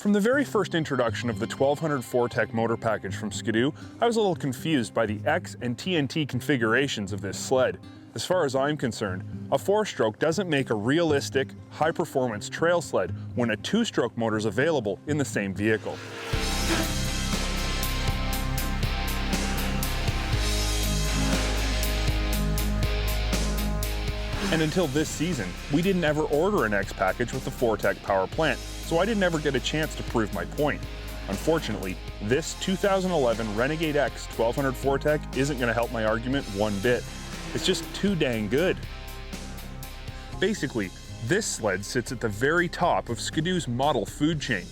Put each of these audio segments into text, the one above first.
From the very first introduction of the 1200 4TEC motor package from Ski-Doo, I was a little confused by the X and TNT configurations of this sled. As far as I'm concerned, a 4-stroke doesn't make a realistic, high-performance trail sled when a 2-stroke motor is available in the same vehicle. And until this season, we didn't ever order an X package with the 4TEC power plant, so I didn't ever get a chance to prove my point. Unfortunately, this 2011 Renegade X 1200 4TEC isn't going to help my argument one bit. It's just too dang good. Basically, this sled sits at the very top of Ski-Doo's model food chain.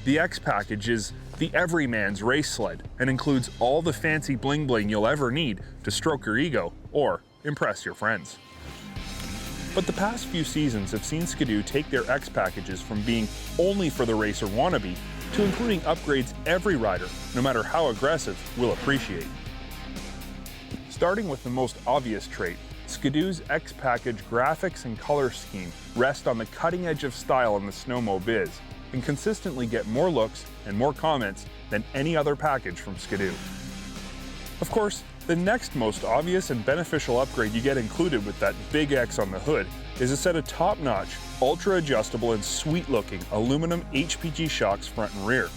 The X package is the everyman's race sled and includes all the fancy bling bling you'll ever need to stroke your ego or impress your friends. But the past few seasons have seen Ski-Doo take their X packages from being only for the racer wannabe to including upgrades every rider, no matter how aggressive, will appreciate. Starting with the most obvious trait, Ski-Doo's X package graphics and color scheme rest on the cutting edge of style in the snowmo biz and consistently get more looks and more comments than any other package from Ski-Doo. Of course, the next most obvious and beneficial upgrade you get included with that big X on the hood is a set of top-notch, ultra-adjustable and sweet-looking aluminum HPG shocks front and rear.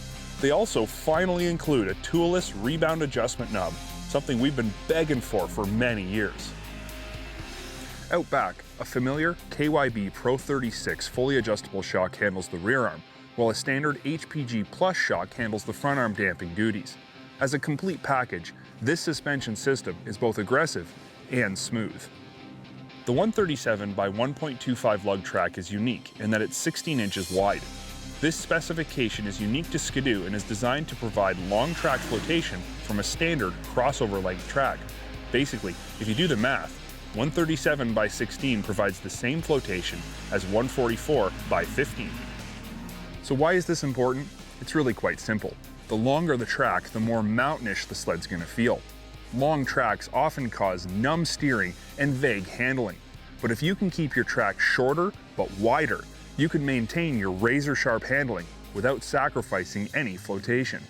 They also finally include a toolless rebound adjustment knob, something we've been begging for many years. Out back, a familiar KYB Pro 36 fully adjustable shock handles the rear arm, while a standard HPG Plus shock handles the front arm damping duties. As a complete package, this suspension system is both aggressive and smooth. The 137 by 1.25 lug track is unique in that it's 16 inches wide. This specification is unique to Ski-Doo and is designed to provide long track flotation from a standard crossover length track. Basically, if you do the math, 137 by 16 provides the same flotation as 144 by 15. So why is this important? It's really quite simple. The longer the track, the more mountainish the sled's going to feel. Long tracks often cause numb steering and vague handling, but if you can keep your track shorter but wider, you can maintain your razor-sharp handling without sacrificing any flotation.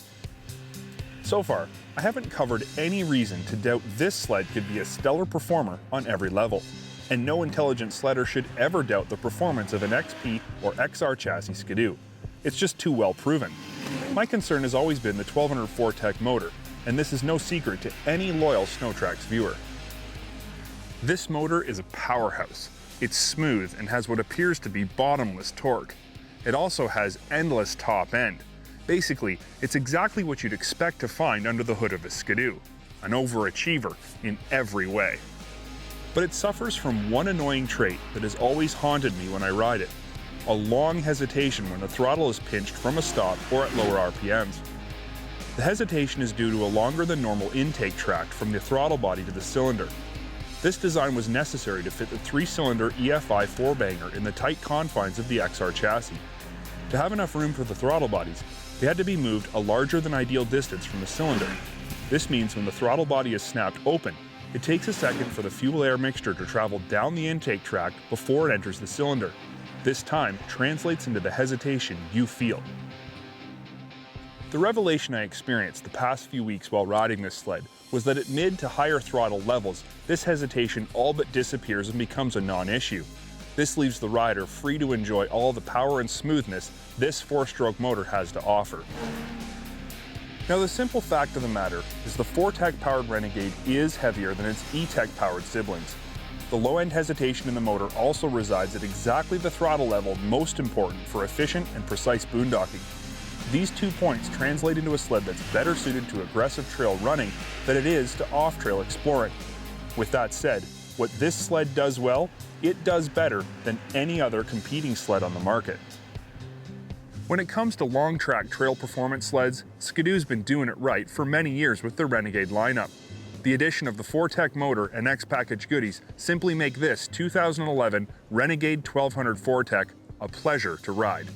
So far, I haven't covered any reason to doubt this sled could be a stellar performer on every level, and no intelligent sledder should ever doubt the performance of an XP or XR chassis Ski-Doo. It's just too well proven. My concern has always been the 1200 4TEC motor, and this is no secret to any loyal SnowTrax viewer. This motor is a powerhouse. It's smooth and has what appears to be bottomless torque. It also has endless top end. Basically, it's exactly what you'd expect to find under the hood of a Ski-Doo, an overachiever in every way. But it suffers from one annoying trait that has always haunted me when I ride it: a long hesitation when the throttle is pinched from a stop or at lower RPMs. The hesitation is due to a longer than normal intake tract from the throttle body to the cylinder. This design was necessary to fit the 3-cylinder EFI 4-banger in the tight confines of the XR chassis. To have enough room for the throttle bodies, they had to be moved a larger than ideal distance from the cylinder. This means when the throttle body is snapped open, it takes a second for the fuel-air mixture to travel down the intake tract before it enters the cylinder. This time translates into the hesitation you feel. The revelation I experienced the past few weeks while riding this sled was that at mid to higher throttle levels, this hesitation all but disappears and becomes a non-issue. This leaves the rider free to enjoy all the power and smoothness this 4-stroke motor has to offer. Now, the simple fact of the matter is the 4TEC powered Renegade is heavier than its E-TEC powered siblings. The low-end hesitation in the motor also resides at exactly the throttle level most important for efficient and precise boondocking. These 2 points translate into a sled that's better suited to aggressive trail running than it is to off-trail exploring. With that said, what this sled does well, it does better than any other competing sled on the market. When it comes to long-track trail performance sleds, Ski-Doo's been doing it right for many years with their Renegade lineup. The addition of the 4TEC motor and X package goodies simply make this 2011 Renegade 1200 4TEC a pleasure to ride.